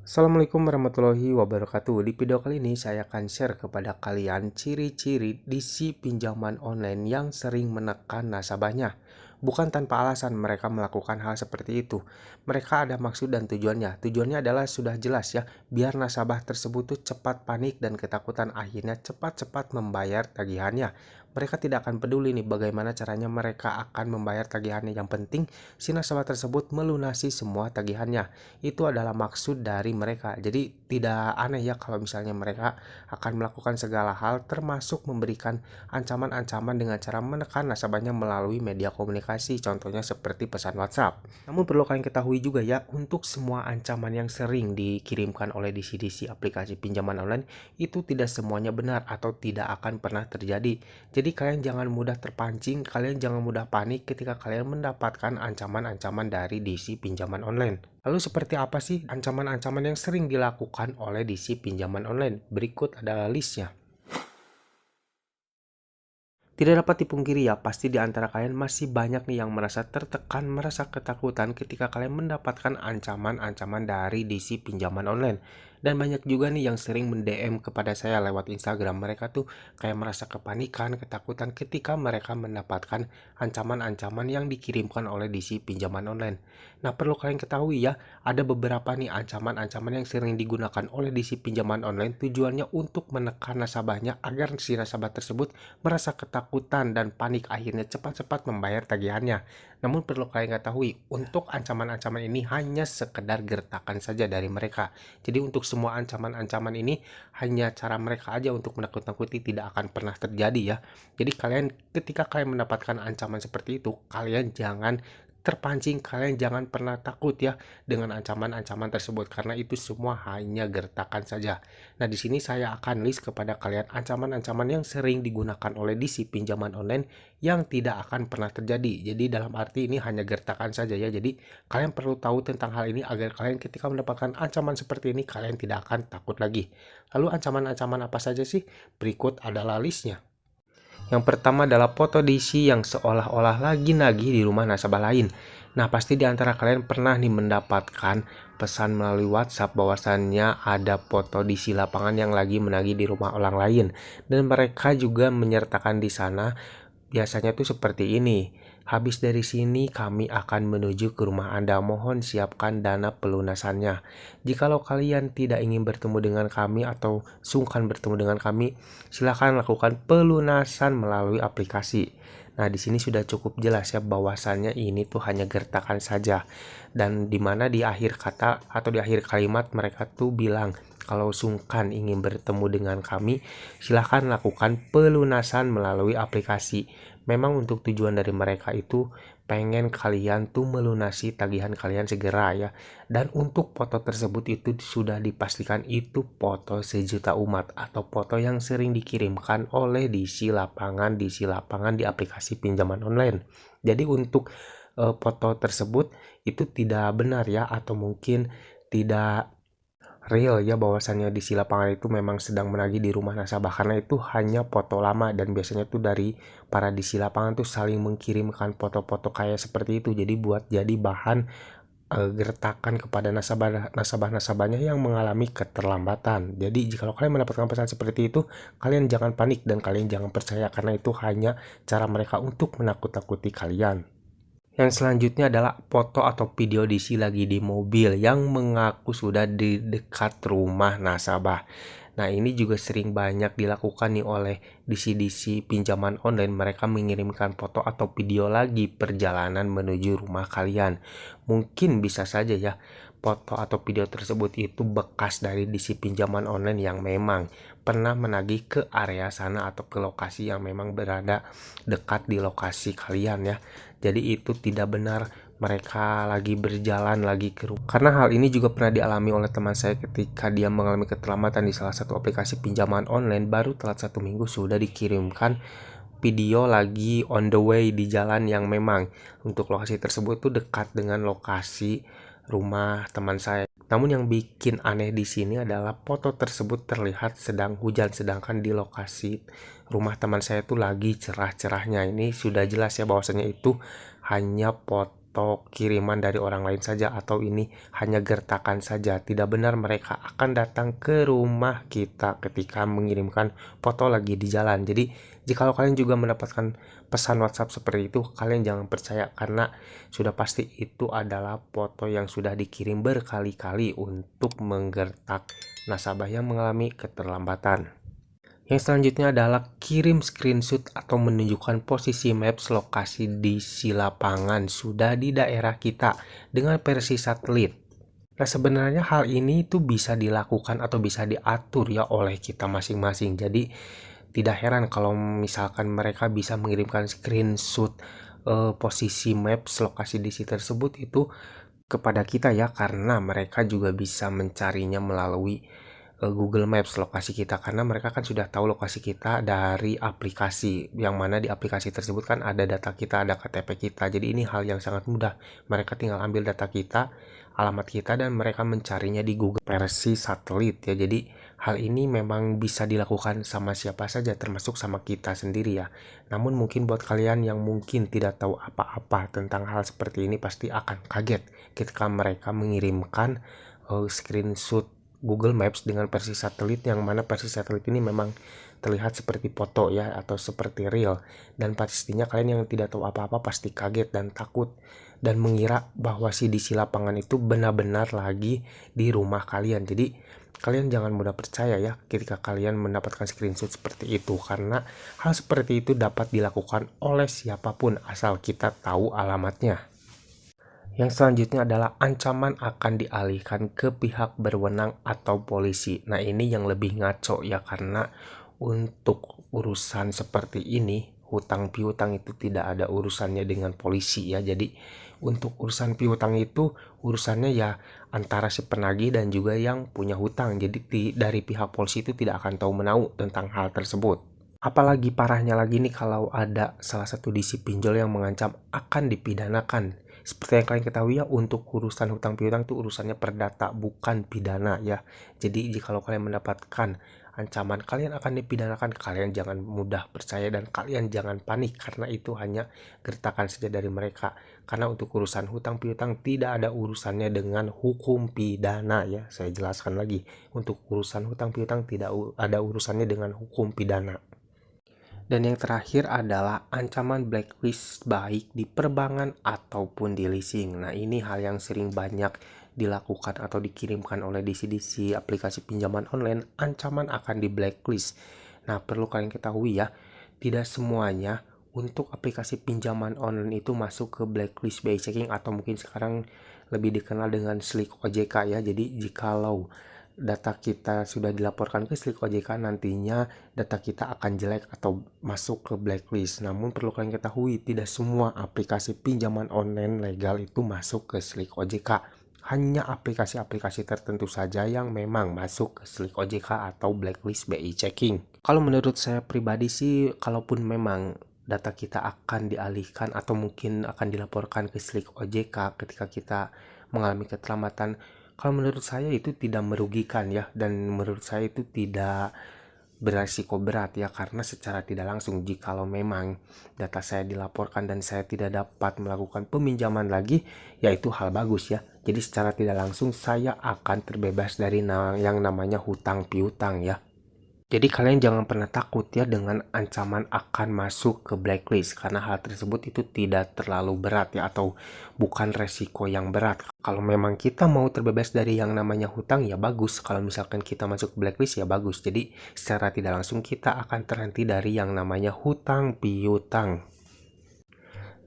Assalamualaikum warahmatullahi wabarakatuh. Di video kali ini saya akan share kepada kalian ciri-ciri DC pinjaman online yang sering menekan nasabahnya. Bukan tanpa alasan mereka melakukan hal seperti itu. Mereka ada maksud dan tujuannya. Tujuannya adalah sudah jelas ya, biar nasabah tersebut tuh cepat panik dan ketakutan, akhirnya cepat-cepat membayar tagihannya. Mereka tidak akan peduli nih bagaimana caranya mereka akan membayar tagihannya. Yang penting si nasabah tersebut melunasi semua tagihannya. Itu adalah maksud dari mereka. Jadi tidak aneh ya kalau misalnya mereka akan melakukan segala hal, termasuk memberikan ancaman-ancaman dengan cara menekan nasabahnya melalui media komunikasi, contohnya seperti pesan WhatsApp. Namun perlu kalian ketahui juga ya, untuk semua ancaman yang sering dikirimkan oleh DC-DC aplikasi pinjaman online itu tidak semuanya benar atau tidak akan pernah terjadi. Jadi kalian jangan mudah terpancing, kalian jangan mudah panik ketika kalian mendapatkan ancaman-ancaman dari DC pinjaman online. Lalu seperti apa sih ancaman-ancaman yang sering dilakukan oleh DC pinjaman online? Berikut adalah listnya. Tidak dapat dipungkiri ya, pasti di antara kalian masih banyak nih yang merasa tertekan, merasa ketakutan ketika kalian mendapatkan ancaman-ancaman dari DC pinjaman online. Dan banyak juga nih yang sering mend-DM kepada saya lewat Instagram. Mereka tuh kayak merasa kepanikan, ketakutan ketika mereka mendapatkan ancaman-ancaman yang dikirimkan oleh DC pinjaman online. Nah, perlu kalian ketahui ya, ada beberapa nih ancaman-ancaman yang sering digunakan oleh DC pinjaman online, tujuannya untuk menekan nasabahnya agar si nasabah tersebut merasa ketakutan dan panik, akhirnya cepat-cepat membayar tagihannya. Namun perlu kalian ketahui, untuk ancaman-ancaman ini hanya sekedar gertakan saja dari mereka. Jadi untuk semua ancaman-ancaman ini hanya cara mereka aja untuk menakut-nakuti, tidak akan pernah terjadi ya. Jadi ketika kalian mendapatkan ancaman seperti itu, kalian jangan terpancing, kalian jangan pernah takut ya dengan ancaman-ancaman tersebut, karena itu semua hanya gertakan saja. Nah, di sini saya akan list kepada kalian ancaman-ancaman yang sering digunakan oleh DC pinjaman online yang tidak akan pernah terjadi. Jadi dalam arti ini hanya gertakan saja ya. Jadi kalian perlu tahu tentang hal ini agar kalian ketika mendapatkan ancaman seperti ini kalian tidak akan takut lagi. Lalu ancaman-ancaman apa saja sih? Berikut adalah listnya. Yang pertama adalah foto DC yang seolah-olah lagi nagih di rumah nasabah lain. Nah, pasti di antara kalian pernah nih mendapatkan pesan melalui WhatsApp bahwasannya ada foto DC lapangan yang lagi menagih di rumah orang lain. Dan mereka juga menyertakan di sana biasanya tuh seperti ini. Habis dari sini kami akan menuju ke rumah Anda. Mohon siapkan dana pelunasannya. Jikalau kalian tidak ingin bertemu dengan kami atau sungkan bertemu dengan kami, silakan lakukan pelunasan melalui aplikasi. Nah, di sini sudah cukup jelas ya bahwasannya ini tuh hanya gertakan saja. Dan dimana di akhir kata atau di akhir kalimat mereka tuh bilang, kalau sungkan ingin bertemu dengan kami, silahkan lakukan pelunasan melalui aplikasi. Memang untuk tujuan dari mereka itu pengen kalian tuh melunasi tagihan kalian segera ya. Dan untuk foto tersebut itu sudah dipastikan itu foto sejuta umat atau foto yang sering dikirimkan oleh DC lapangan di aplikasi pinjaman online. Jadi untuk foto tersebut itu tidak benar ya, atau mungkin tidak real ya bahwasannya di lapangan itu memang sedang menagih di rumah nasabah, karena itu hanya foto lama dan biasanya tuh dari para di lapangan tuh saling mengirimkan foto-foto kayak seperti itu, jadi buat jadi bahan gertakan kepada nasabahnya yang mengalami keterlambatan. Jadi jika kalian mendapatkan pesan seperti itu, kalian jangan panik dan kalian jangan percaya, karena itu hanya cara mereka untuk menakut-nakuti kalian. Yang selanjutnya adalah foto atau video DC lagi di mobil yang mengaku sudah di dekat rumah nasabah. Nah, ini juga sering banyak dilakukan nih oleh DC-DC pinjaman online. Mereka mengirimkan foto atau video lagi perjalanan menuju rumah kalian. Mungkin bisa saja ya foto atau video tersebut itu bekas dari DC pinjaman online yang memang pernah menagih ke area sana atau ke lokasi yang memang berada dekat di lokasi kalian ya. Jadi itu tidak benar mereka lagi berjalan lagi ke rumah. Karena hal ini juga pernah dialami oleh teman saya ketika dia mengalami keterlambatan di salah satu aplikasi pinjaman online. Baru telat 1 minggu sudah dikirimkan video lagi on the way di jalan yang memang untuk lokasi tersebut tuh dekat dengan lokasi rumah teman saya. Namun yang bikin aneh di sini adalah foto tersebut terlihat sedang hujan, sedangkan di lokasi rumah teman saya itu lagi cerah-cerahnya. Ini sudah jelas ya bahwasanya itu hanya foto foto kiriman dari orang lain saja atau ini hanya gertakan saja. Tidak benar mereka akan datang ke rumah kita ketika mengirimkan foto lagi di jalan. Jadi jika kalian juga mendapatkan pesan WhatsApp seperti itu, kalian jangan percaya karena sudah pasti itu adalah foto yang sudah dikirim berkali-kali untuk menggertak nasabah yang mengalami keterlambatan. Yang selanjutnya adalah kirim screenshot atau menunjukkan posisi maps lokasi di lapangan sudah di daerah kita dengan versi satelit. Nah, sebenarnya hal ini tuh bisa dilakukan atau bisa diatur ya oleh kita masing-masing. Jadi tidak heran kalau misalkan mereka bisa mengirimkan screenshot posisi maps lokasi di tersebut itu kepada kita ya, karena mereka juga bisa mencarinya melalui Google Maps lokasi kita, karena mereka kan sudah tahu lokasi kita dari aplikasi, yang mana di aplikasi tersebut kan ada data kita, ada KTP kita. Jadi ini hal yang sangat mudah, mereka tinggal ambil data kita, alamat kita, dan mereka mencarinya di Google versi satelit ya. Jadi hal ini memang bisa dilakukan sama siapa saja, termasuk sama kita sendiri ya. Namun mungkin buat kalian yang mungkin tidak tahu apa-apa tentang hal seperti ini pasti akan kaget ketika mereka mengirimkan screenshot Google Maps dengan versi satelit, yang mana versi satelit ini memang terlihat seperti foto ya atau seperti real, dan pastinya kalian yang tidak tahu apa-apa pasti kaget dan takut dan mengira bahwa si di lapangan itu benar-benar lagi di rumah kalian. Jadi kalian jangan mudah percaya ya ketika kalian mendapatkan screenshot seperti itu, karena hal seperti itu dapat dilakukan oleh siapapun asal kita tahu alamatnya. Yang selanjutnya adalah ancaman akan dialihkan ke pihak berwenang atau polisi. Nah, ini yang lebih ngaco ya, karena untuk urusan seperti ini, hutang piutang itu tidak ada urusannya dengan polisi ya. Jadi untuk urusan piutang itu urusannya ya antara si penagih dan juga yang punya hutang. Jadi dari pihak polisi itu tidak akan tahu menahu tentang hal tersebut. Apalagi parahnya lagi nih kalau ada salah satu disi pinjol yang mengancam akan dipidanakan. Seperti yang kalian ketahui ya, untuk urusan hutang piutang itu urusannya perdata bukan pidana ya. Jadi jika kalian mendapatkan ancaman kalian akan dipidanakan, kalian jangan mudah percaya dan kalian jangan panik karena itu hanya gertakan saja dari mereka. Karena untuk urusan hutang piutang tidak ada urusannya dengan hukum pidana ya. Saya jelaskan lagi, untuk urusan hutang piutang tidak ada urusannya dengan hukum pidana. Dan yang terakhir adalah ancaman blacklist baik di perbankan ataupun di leasing. Nah, ini hal yang sering banyak dilakukan atau dikirimkan oleh DC-DC aplikasi pinjaman online, ancaman akan di blacklist. Nah, perlu kalian ketahui ya, tidak semuanya untuk aplikasi pinjaman online itu masuk ke blacklist BI checking atau mungkin sekarang lebih dikenal dengan Slick OJK ya. Jadi jikalau data kita sudah dilaporkan ke Slick OJK, nantinya data kita akan jelek atau masuk ke blacklist. Namun perlu kalian ketahui, tidak semua aplikasi pinjaman online legal itu masuk ke Slick OJK. Hanya aplikasi-aplikasi tertentu saja yang memang masuk ke Slick OJK atau blacklist BI checking. Kalau menurut saya pribadi sih, kalaupun memang data kita akan dialihkan atau mungkin akan dilaporkan ke Slick OJK ketika kita mengalami keterlambatan, kalau menurut saya itu tidak merugikan ya, dan menurut saya itu tidak beresiko berat ya, karena secara tidak langsung jikalau memang data saya dilaporkan dan saya tidak dapat melakukan peminjaman lagi, ya itu hal bagus ya. Jadi secara tidak langsung saya akan terbebas dari yang namanya hutang piutang ya. Jadi kalian jangan pernah takut ya dengan ancaman akan masuk ke blacklist, karena hal tersebut itu tidak terlalu berat ya, atau bukan resiko yang berat. Kalau memang kita mau terbebas dari yang namanya hutang ya bagus, kalau misalkan kita masuk blacklist ya bagus. Jadi secara tidak langsung kita akan terhenti dari yang namanya hutang piutang.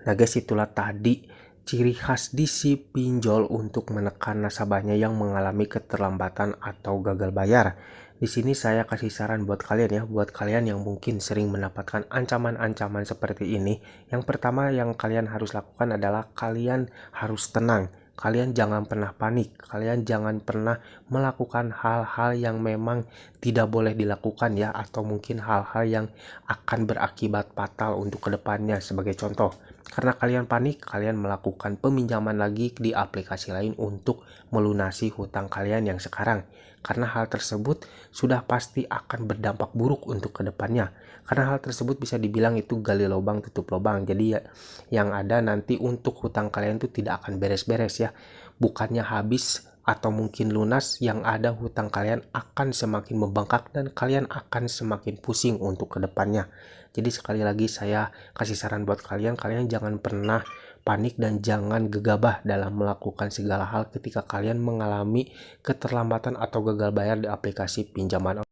Nah guys, itulah tadi ciri khas DC pinjol untuk menekan nasabahnya yang mengalami keterlambatan atau gagal bayar. Di sini saya kasih saran buat kalian ya, buat kalian yang mungkin sering mendapatkan ancaman-ancaman seperti ini. Yang pertama yang kalian harus lakukan adalah kalian harus tenang. Kalian jangan pernah panik, kalian jangan pernah melakukan hal-hal yang memang tidak boleh dilakukan ya, atau mungkin hal-hal yang akan berakibat fatal untuk kedepannya. Sebagai contoh, Karena kalian panik, kalian melakukan peminjaman lagi di aplikasi lain untuk melunasi hutang kalian yang sekarang. Karena hal tersebut sudah pasti akan berdampak buruk untuk kedepannya. Karena hal tersebut bisa dibilang itu gali lubang tutup lubang. Jadi ya, yang ada nanti untuk hutang kalian itu tidak akan beres-beres ya. Bukannya habis atau mungkin lunas, yang ada hutang kalian akan semakin membengkak dan kalian akan semakin pusing untuk kedepannya. Jadi sekali lagi saya kasih saran buat kalian, kalian jangan pernah panik dan jangan gegabah dalam melakukan segala hal ketika kalian mengalami keterlambatan atau gagal bayar di aplikasi pinjaman.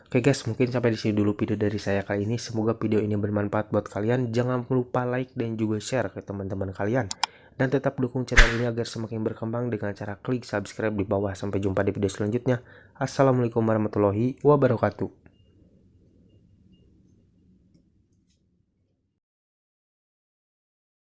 Oke guys, mungkin sampai di sini dulu video dari saya kali ini. Semoga video ini bermanfaat buat kalian. Jangan lupa like dan juga share ke teman-teman kalian. Dan tetap dukung channel ini agar semakin berkembang dengan cara klik subscribe di bawah. Sampai jumpa di video selanjutnya. Assalamualaikum warahmatullahi wabarakatuh.